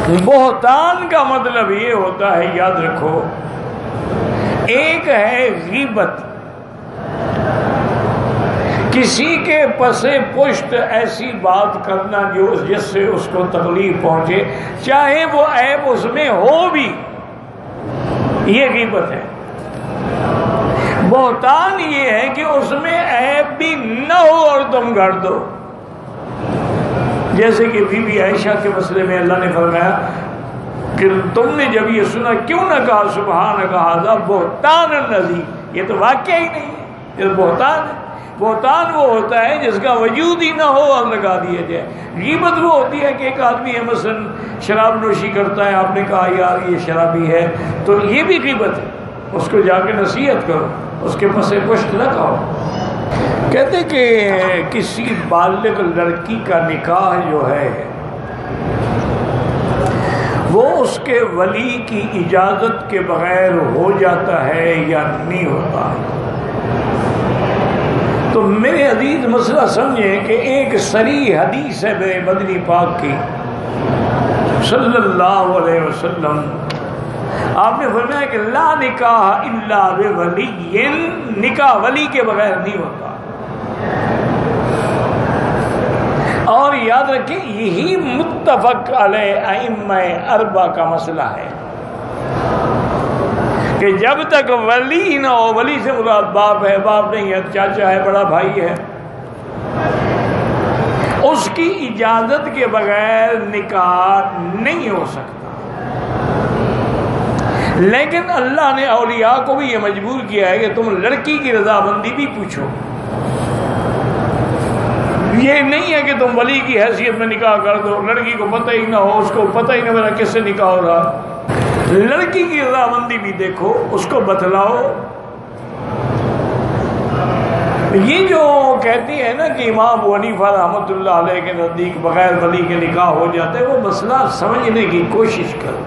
بہتان کا مطلب یہ ہوتا ہے، یاد رکھو، ایک ہے غیبت، کسی کے پس پشت ایسی بات کرنا جس سے اس کو تکلیف پہنچے، چاہے وہ عیب اس میں ہو بھی، یہ غیبت ہے۔ بہتان یہ ہے کہ اس میں عیب بھی نہ ہو اور تم گھڑ دو، جیسے کہ بی بی عائشہ کے مسئلے میں اللہ نے فرمایا کہ تم نے جب یہ سنا کیوں نہ کہا سبحانک ھذا بہتان عظیم، یہ تو واقعہ ہی نہیں ہے، یہ بہتان ہے۔ بہتان وہ ہوتا ہے جس کا وجود ہی نہ ہو اور لگا دیا جائے۔ غیبت وہ ہوتی ہے کہ ایک آدمی ہے مثلا شراب نوشی کرتا ہے، آپ نے کہا یار یہ شرابی ہے، تو یہ بھی غیبت ہے، اس کو جا کے نصیحت کرو، اس کے پس پشت نہ کہو۔ کہتے کہ کسی بالغ لڑکی کا نکاح جو ہے وہ اس کے ولی کی اجازت کے بغیر ہو جاتا ہے یا نہیں ہوتا ہے؟ تو میرے عزیز مسئلہ سمجھیں کہ ایک صریح حدیث ہے میرے مدنی پاک کی صلی اللہ علیہ وسلم، آپ نے فرمایا کہ لا نکاح الا بولی، نکاح ولی کے بغیر نہیں ہوتا۔ اور یاد رکھیں یہی متفق علیہ ائمہ اربعہ کا مسئلہ ہے کہ جب تک ولی نہ ہو، ولی سے مراد باپ ہے، باپ نہیں ہے، چاچا ہے، بڑا بھائی ہے، اس کی اجازت کے بغیر نکاح نہیں ہو سکتا۔ لیکن اللہ نے اولیاء کو بھی یہ مجبور کیا ہے کہ تم لڑکی کی رضامندی بھی پوچھو، یہ نہیں ہے کہ تم ولی کی حیثیت میں نکاح کر دو، لڑکی کو پتہ ہی نہ ہو، اس کو پتہ ہی نہ میرا کس سے نکاح ہو رہا، لڑکی کی رضامندی بھی دیکھو، اس کو بتلاؤ۔ یہ جو کہتی ہے نا کہ امام ابو حنیفہ رحمۃ اللہ علیہ کے نزدیک بغیر ولی کے نکاح ہو جاتے ہیں، وہ مسئلہ سمجھنے کی کوشش کرو۔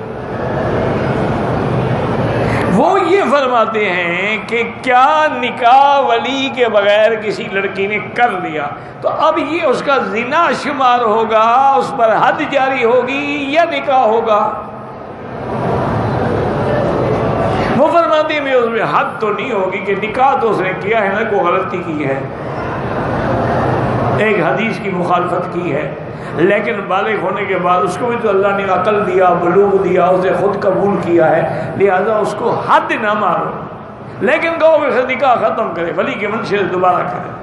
وہ یہ فرماتے ہیں کہ کیا نکاح ولی کے بغیر کسی لڑکی نے کر لیا تو اب یہ اس کا زنا شمار ہوگا، اس پر حد جاری ہوگی یا نکاح ہوگا؟ وہ فرماتے ہیں اس میں حد تو نہیں ہوگی کہ نکاح تو اس نے کیا ہے نا، کوئی غلطی کی ہے، ایک حدیث کی مخالفت کی ہے، لیکن بالغ ہونے کے بعد اس کو بھی تو اللہ نے عقل دیا، بلوغ دیا، اسے خود قبول کیا ہے، لہذا اس کو حد نہ مارو، لیکن کہو کہ نکاح ختم کرے، ولی کے منشے سے دوبارہ کرے۔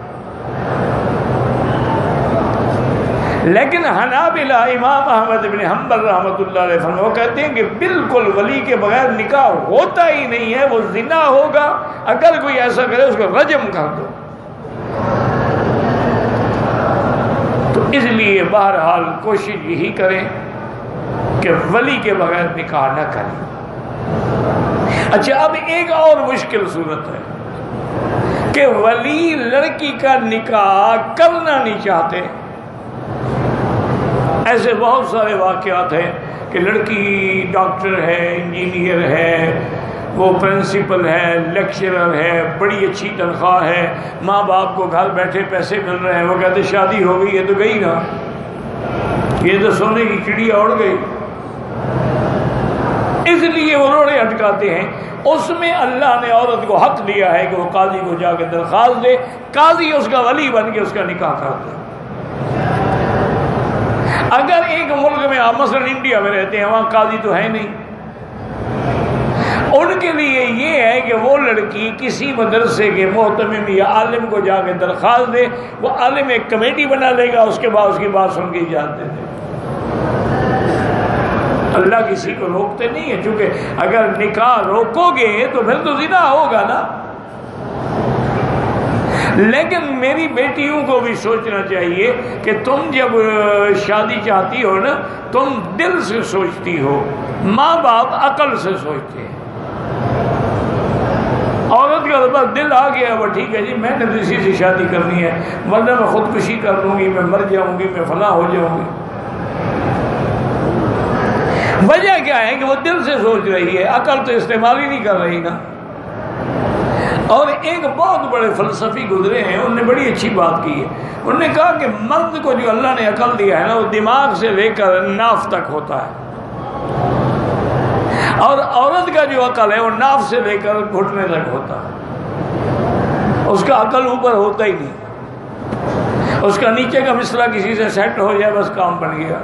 لیکن حنابلہ امام احمد بن حنبل رحمۃ اللہ علیہ فرماتے وہ کہتے ہیں کہ بالکل ولی کے بغیر نکاح ہوتا ہی نہیں ہے، وہ زنا ہوگا، اگر کوئی ایسا کرے اس کو رجم کر دو۔ تو اس لیے بہرحال کوشش یہی کریں کہ ولی کے بغیر نکاح نہ کریں۔ اچھا، اب ایک اور مشکل صورت ہے کہ ولی لڑکی کا نکاح کرنا نہیں چاہتے۔ ایسے بہت سارے واقعات ہیں کہ لڑکی ڈاکٹر ہے، انجینئر ہے، وہ پرنسپل ہے، لیکچرر ہے، بڑی اچھی تنخواہ ہے، ماں باپ کو گھر بیٹھے پیسے مل رہے ہیں، وہ کہتے شادی ہو گئی، یہ تو گئی نا، یہ تو سونے کی چڑیا اڑ گئی، اس لیے وہ روڑے اٹکاتے ہیں۔ اس میں اللہ نے عورت کو حق دیا ہے کہ وہ قاضی کو جا کے درخواست دے، قاضی اس کا ولی بن کے اس کا نکاح کر دے۔ اگر ایک ملک میں آپ مثلا انڈیا میں رہتے ہیں، وہاں قاضی تو ہے نہیں، ان کے لیے یہ ہے کہ وہ لڑکی کسی مدرسے کے محتمم یا عالم کو جا کے درخواست دے، وہ عالم ایک کمیٹی بنا لے گا، اس کے بعد اس کی بات سن کے اجازت دے دے۔ اللہ کسی کو روکتے نہیں ہے، چونکہ اگر نکاح روکو گے تو پھر تو زنا ہوگا نا۔ لیکن میری بیٹیوں کو بھی سوچنا چاہیے کہ تم جب شادی چاہتی ہو نا، تم دل سے سوچتی ہو، ماں باپ عقل سے سوچتے ہیں۔ عورت کا بس دل آ گیا، وہ ٹھیک ہے جی میں نے کسی سے شادی کرنی ہے، ورنہ میں خودکشی کر لوں گی، میں مر جاؤں گی، میں فلاں ہو جاؤں گی۔ وجہ کیا ہے کہ وہ دل سے سوچ رہی ہے، عقل تو استعمال ہی نہیں کر رہی نا۔ اور ایک بہت بڑے فلسفی گزرے ہیں، انہوں نے بڑی اچھی بات کی ہے، انہوں نے کہا کہ مرد کو جو اللہ نے عقل دیا ہے نا، وہ دماغ سے لے کر ناف تک ہوتا ہے، اور عورت کا جو عقل ہے وہ ناف سے لے کر گھٹنے تک ہوتا ہے، اس کا عقل اوپر ہوتا ہی نہیں، اس کا نیچے کا مسئلہ کسی سے سیٹ ہو جائے بس کام بن گیا،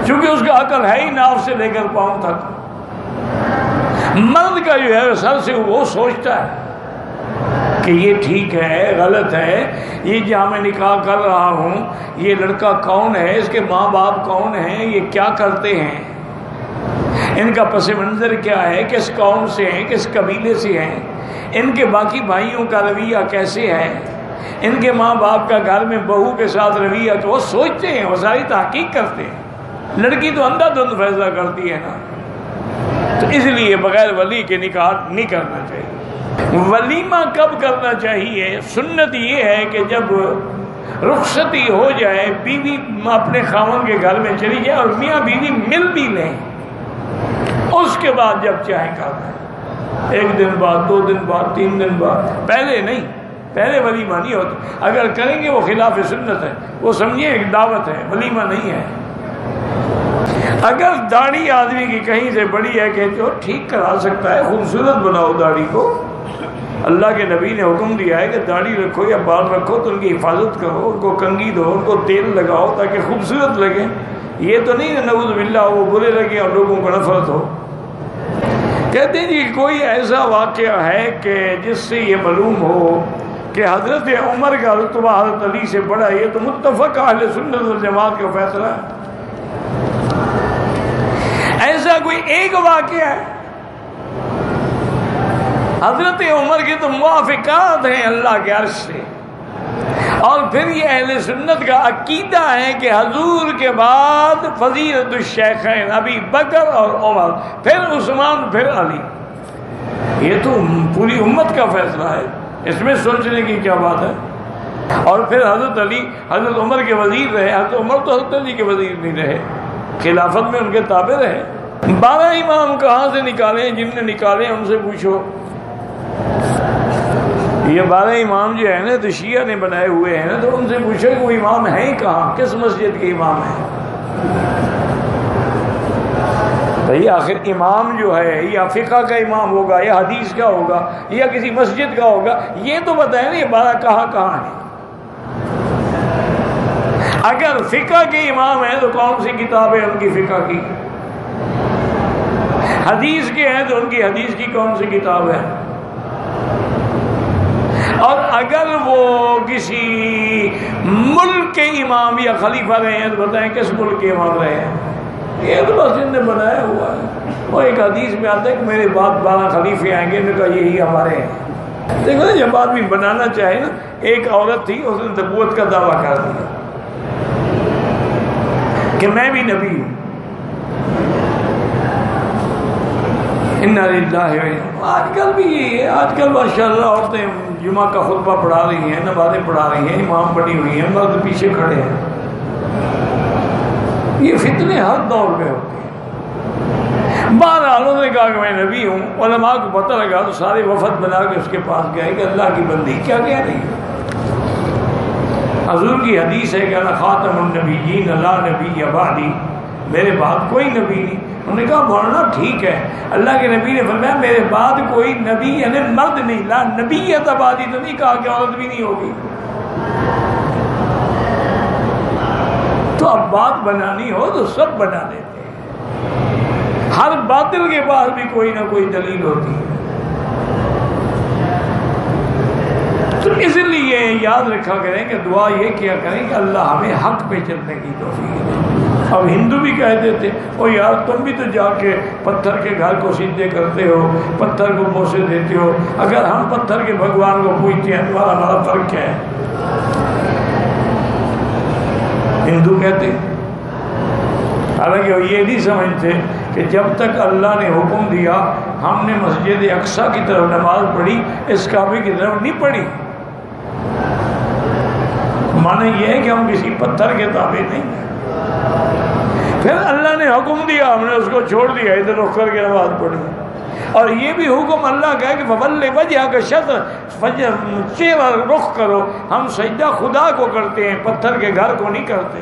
چونکہ اس کا عقل ہے ہی ناف سے لے کر پاؤں تک۔ مرد کا جو ہے سر سے وہ سوچتا ہے کہ یہ ٹھیک ہے غلط ہے، یہ جہاں میں نکاح کر رہا ہوں یہ لڑکا کون ہے، اس کے ماں باپ کون ہیں، یہ کیا کرتے ہیں، ان کا پس منظر کیا ہے، کس قوم سے ہیں، کس قبیلے سے ہیں، ان کے باقی بھائیوں کا رویہ کیسے ہے، ان کے ماں باپ کا گھر میں بہو کے ساتھ رویہ، تو وہ سوچتے ہیں، وہ ساری تحقیق کرتے ہیں۔ لڑکی تو اندھا دھند فیصلہ کرتی ہے نا، تو اس لیے بغیر ولی کے نکاح نہیں کرنا چاہیے۔ ولیمہ کب کرنا چاہیے؟ سنت یہ ہے کہ جب رخصتی ہو جائے، بیوی اپنے خاوند کے گھر میں چلی جائے اور میاں بیوی مل بھی لیں، اس کے بعد جب چاہیں کر دیں، 1 دن بعد، 2 دن بعد، 3 دن بعد، پہلے نہیں، پہلے ولیمہ نہیں ہوتا۔ اگر کریں گے وہ خلاف سنت ہے، وہ سمجھیں ایک دعوت ہے، ولیمہ نہیں ہے۔ اگر داڑھی آدمی کی کہیں سے بڑی ہے کہ جو ٹھیک کرا سکتا ہے، خوبصورت بناؤ داڑھی کو، اللہ کے نبی نے حکم دیا ہے کہ داڑھی رکھو یا بال رکھو تو ان کی حفاظت کرو، ان کو کنگھی دو، ان کو تیل لگاؤ تاکہ خوبصورت لگے، یہ تو نہیں ہے نعوذ باللہ وہ برے لگے اور لوگوں کو نفرت ہو۔ کہتے ہیں جی کوئی ایسا واقعہ ہے کہ جس سے یہ معلوم ہو کہ حضرت عمر کا رتبہ حضرت علی سے بڑا ہے، یہ تو متفق اہل سنت والجماعت کا فیصلہ ہے۔ ایسا کوئی ایک واقعہ ہے؟ حضرت عمر کی تو موافقات ہیں اللہ کے عرش سے، اور پھر یہ اہل سنت کا عقیدہ ہے کہ حضور کے بعد فضیلت الشیخین ابی بکر اور عمر، پھر عثمان، پھر علی۔ یہ تو پوری امت کا فیصلہ ہے، اس میں سوچنے کی کیا بات ہے۔ اور پھر حضرت علی حضرت عمر کے وزیر رہے، حضرت عمر تو حضرت علی کے وزیر نہیں رہے، خلافت میں ان کے تابع رہے۔ 12 امام کہاں سے نکالے ہیں؟ جن نے نکالے ان سے پوچھو۔ یہ 12 امام جو ہے نا تو شیعہ نے بنائے ہوئے ہیں نا، تو ان سے پوچھو کہ وہ امام ہیں کہاں، کس مسجد کے امام ہیں؟ بھئی آخر امام جو ہے یا فقہ کا امام ہوگا یا حدیث کا ہوگا یا کسی مسجد کا ہوگا، یہ تو بتائیں نا یہ 12 کہاں ہیں۔ اگر فقہ کے امام ہیں تو کون سی کتاب ہے ان کی فقہ کی؟ حدیث کے ہیں تو ان کی حدیث کی کون سی کتاب ہے؟ اور اگر وہ کسی ملک کے امام یا خلیفہ رہے ہیں تو بتائیں کس ملک کے امام رہے ہیں؟ یہ تو بس ان نے بنایا ہوا ہے۔ وہ ایک حدیث میں آتا ہے کہ میرے بعد 12 خلیفے آئیں گے، ان کا یہی ہمارے ہیں۔ دیکھو نا جب آدمی بنانا چاہے نا، ایک عورت تھی اس نے نبوت کا دعویٰ کر دیا کہ میں بھی نبی ہوں۔ اِنَّا لِلَّهِ، آج کل بھی یہ ہے، آج کل ماشاءاللہ عورتیں جمعہ کا خطبہ پڑھا رہی ہیں، نمازیں پڑھا رہی ہیں، امام بنی ہوئی ہیں، مرد پیچھے کھڑے ہیں۔ یہ فتنے ہر دور میں ہوتے ہیں۔ بہرحال انہوں نے کہا کہ میں نبی ہوں، علماء کو پتہ لگا تو سارے وفد بنا کے اس کے پاس گئے کہ اللہ کی بندی کیا کہہ رہی ہے؟ حضور کی حدیث ہے کہ انا خاتم النبیین لا نبی بعدی، میرے بعد کوئی نبی نہیں۔ انہوں نے کہا مولانا ٹھیک ہے، اللہ کے نبی نے فرمایا میرے بعد کوئی نبی یعنی مرد نہیں، لا نبیت بعدی تو نہیں کہا کہ عورت بھی نہیں ہوگی۔ تو اب بات بنانی ہو تو سب بنا دیتے ہیں، ہر باطل کے پاس بھی کوئی نہ کوئی دلیل ہوتی ہے۔ تو اس لیے یاد رکھا کریں کہ دعا یہ کیا کریں کہ اللہ ہمیں حق پہ چلنے کی توفیق دے۔ اب ہندو بھی کہہ دیتے او یار تم بھی تو جا کے پتھر کے گھر کو سیدھے کرتے ہو، پتھر کو بوسے دیتے ہو، اگر ہم پتھر کے بھگوان کو پوجتے ہیں تمہارا ہمارا فرق کیا ہے؟ ہندو کہتے ہیں، حالانکہ وہ یہ نہیں سمجھتے کہ جب تک اللہ نے حکم دیا ہم نے مسجد اقصی کی طرف نماز پڑھی، اس کعبے کی طرف نہیں پڑھی۔ معنی یہ ہے کہ ہم کسی پتھر کے تابع نہیں ہیں۔ پھر اللہ نے حکم دیا ہم نے اس کو چھوڑ دیا، ادھر رخ کر کے نماز پڑھی۔ اور یہ بھی حکم اللہ کا ہے کہ فَوَلِّ وَجْهَكَ شَطْرَ، چہرہ رخ کرو۔ ہم سجدہ خدا کو کرتے ہیں، پتھر کے گھر کو نہیں کرتے۔